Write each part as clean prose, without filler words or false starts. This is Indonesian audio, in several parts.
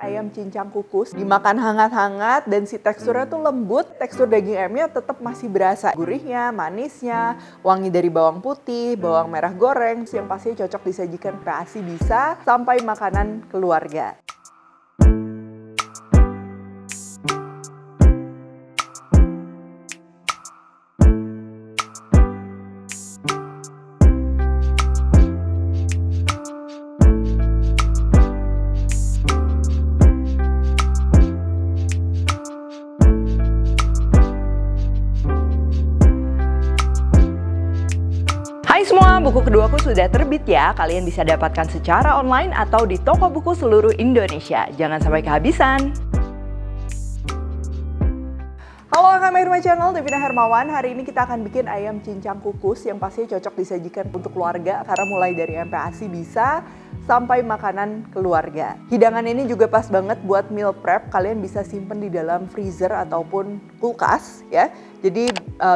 ayam cincang kukus. Dimakan hangat-hangat dan si teksturnya tuh lembut, tekstur daging ayamnya tetap masih berasa. Gurihnya, manisnya, wangi dari bawang putih, bawang merah goreng, yang pasti cocok disajikan kreasi bisa sampai makanan keluarga. Hai semua, buku keduaku sudah terbit ya. Kalian bisa dapatkan secara online atau di toko buku seluruh Indonesia. Jangan sampai kehabisan. Halo Kak Rumah Channel, Devina Hermawan. Hari ini kita akan bikin ayam cincang kukus yang pastinya cocok disajikan untuk keluarga karena mulai dari MPASI bisa sampai makanan keluarga. Hidangan ini juga pas banget buat meal prep. Kalian bisa simpen di dalam freezer ataupun kulkas ya. Jadi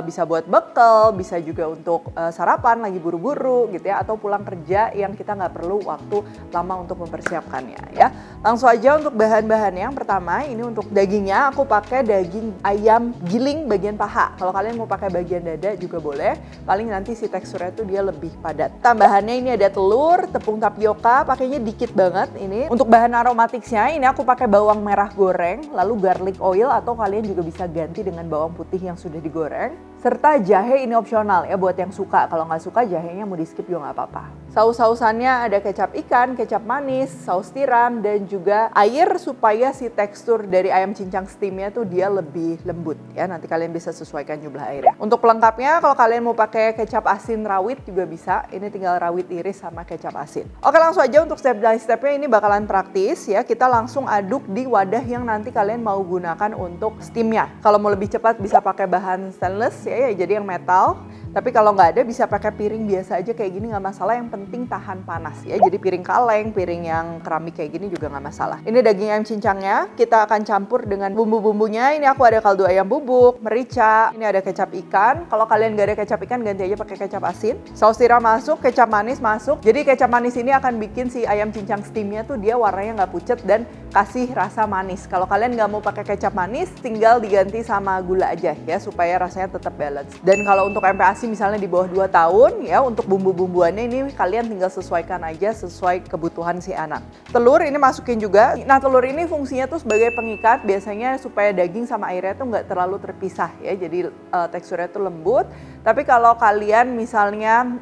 bisa buat bekal, bisa juga untuk sarapan lagi buru-buru gitu ya, atau pulang kerja yang kita nggak perlu waktu lama untuk mempersiapkannya ya. Langsung aja untuk bahan-bahannya. Yang pertama ini untuk dagingnya aku pakai daging ayam giling bagian paha. Kalau kalian mau pakai bagian dada juga boleh. Paling nanti si teksturnya tuh dia lebih padat. Tambahannya ini ada telur, tepung tapioka, pakainya dikit banget ini. Untuk bahan aromatiknya ini aku pakai bawang merah goreng, lalu garlic oil atau kalian juga bisa ganti dengan bawang putih yang sudah digoreng. Serta jahe ini opsional ya buat yang suka. Kalau nggak suka jahenya mau di skip juga nggak apa-apa. Saus-sausannya ada kecap ikan, kecap manis, saus tiram, dan juga air supaya si tekstur dari ayam cincang steamnya tuh dia lebih lembut ya. Nanti kalian bisa sesuaikan jumlah airnya. Untuk pelengkapnya kalau kalian mau pakai kecap asin rawit juga bisa. Ini tinggal rawit iris sama kecap asin. Oke, langsung aja untuk step by stepnya ini bakalan praktis ya. Kita langsung aduk di wadah yang nanti kalian mau gunakan untuk steamnya. Kalau mau lebih cepat bisa pakai bahan stainless ya, jadi yang metal. Tapi kalau nggak ada bisa pakai piring biasa aja kayak gini, nggak masalah. Yang penting tahan panas ya. Jadi piring kaleng, piring yang keramik kayak gini juga nggak masalah. Ini daging ayam cincangnya kita akan campur dengan bumbu-bumbunya. Ini aku ada kaldu ayam bubuk, merica, ini ada kecap ikan. Kalau kalian nggak ada kecap ikan ganti aja pakai kecap asin. Saus tiram masuk, kecap manis masuk. Jadi kecap manis ini akan bikin si ayam cincang steamnya tuh dia warnanya nggak pucet dan kasih rasa manis. Kalau kalian nggak mau pakai kecap manis, tinggal diganti sama gula aja ya supaya rasanya tetap balance. Dan kalau untuk MPASI misalnya di bawah 2 tahun ya, untuk bumbu-bumbuannya ini kalian tinggal sesuaikan aja sesuai kebutuhan si anak. Telur ini masukin juga. Nah, telur ini fungsinya tuh sebagai pengikat biasanya supaya daging sama airnya tuh nggak terlalu terpisah ya. Jadi teksturnya tuh lembut. Tapi kalau kalian misalnya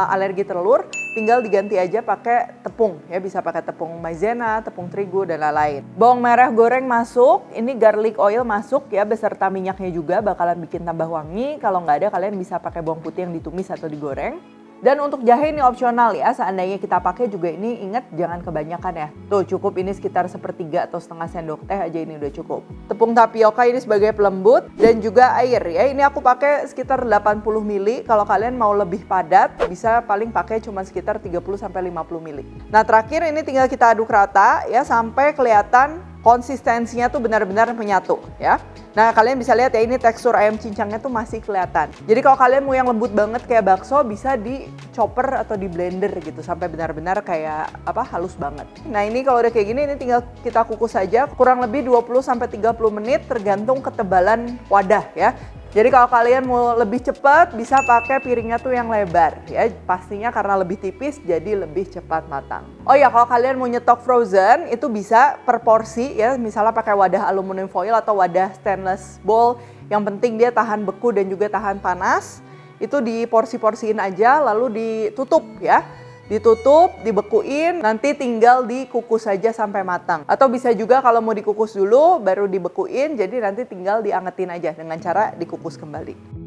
alergi telur, tinggal diganti aja pakai tepung ya, bisa pakai tepung maizena, tepung terigu dan lain-lain. Bawang merah goreng masuk, ini garlic oil masuk ya beserta minyaknya juga bakalan bikin tambah wangi. Kalau nggak ada kalian bisa pakai bawang putih yang ditumis atau digoreng. Dan untuk jahe ini opsional ya, seandainya kita pakai juga ini ingat jangan kebanyakan ya. Tuh cukup ini sekitar 1/3 atau setengah sendok teh aja ini udah cukup. Tepung tapioka ini sebagai pelembut dan juga air ya. Ini aku pakai sekitar 80 ml. Kalau kalian mau lebih padat bisa paling pakai cuma sekitar 30-50 ml. Nah terakhir ini tinggal kita aduk rata ya sampai kelihatan konsistensinya tuh benar-benar menyatu ya. Nah kalian bisa lihat ya ini tekstur ayam cincangnya tuh masih kelihatan. Jadi kalau kalian mau yang lembut banget kayak bakso bisa di chopper atau di blender gitu sampai benar-benar kayak halus banget. Nah ini kalau udah kayak gini ini tinggal kita kukus saja kurang lebih 20-30 menit tergantung ketebalan wadah ya. Jadi kalau kalian mau lebih cepat bisa pakai piringnya tuh yang lebar ya. Pastinya karena lebih tipis jadi lebih cepat matang. Oh ya kalau kalian mau nyetok frozen itu bisa per porsi ya. Misalnya pakai wadah aluminium foil atau wadah stainless bowl. Yang penting dia tahan beku dan juga tahan panas. Itu diporsi-porsiin aja lalu ditutup ya. Ditutup, dibekuin, nanti tinggal dikukus saja sampai matang. Atau bisa juga kalau mau dikukus dulu baru dibekuin, jadi nanti tinggal diangetin aja dengan cara dikukus kembali.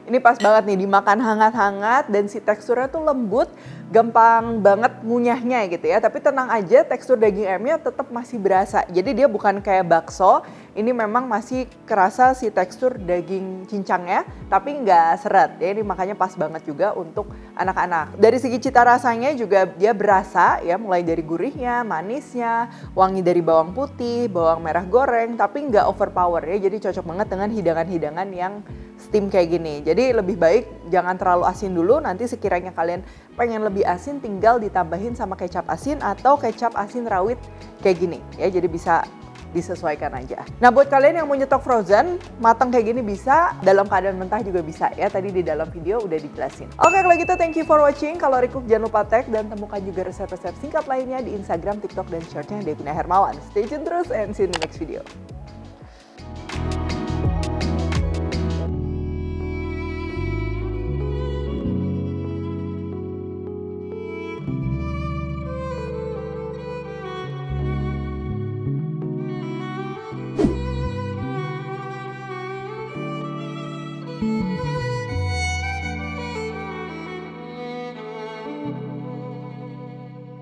Ini pas banget nih dimakan hangat-hangat dan si teksturnya tuh lembut, gampang banget ngunyahnya gitu ya. Tapi tenang aja, tekstur daging ayamnya tetap masih berasa. Jadi dia bukan kayak bakso, ini memang masih kerasa si tekstur daging cincangnya, tapi nggak seret ya. Ini makanya pas banget juga untuk anak-anak. Dari segi cita rasanya juga dia berasa ya, mulai dari gurihnya, manisnya, wangi dari bawang putih, bawang merah goreng, tapi nggak overpower ya. Jadi cocok banget dengan hidangan-hidangan yang steam kayak gini. Jadi lebih baik jangan terlalu asin dulu, nanti sekiranya kalian pengen lebih asin tinggal ditambahin sama kecap asin atau kecap asin rawit kayak gini ya. Jadi bisa disesuaikan aja. Nah buat kalian yang mau nyetok frozen, matang kayak gini bisa, dalam keadaan mentah juga bisa ya. Tadi di dalam video udah dijelasin. Oke kalau gitu thank you for watching. Kalau recook jangan lupa tag dan temukan juga resep-resep singkat lainnya di Instagram, TikTok, dan Shortsnya Devina Hermawan. Stay tune terus and see you in the next video. Thank you.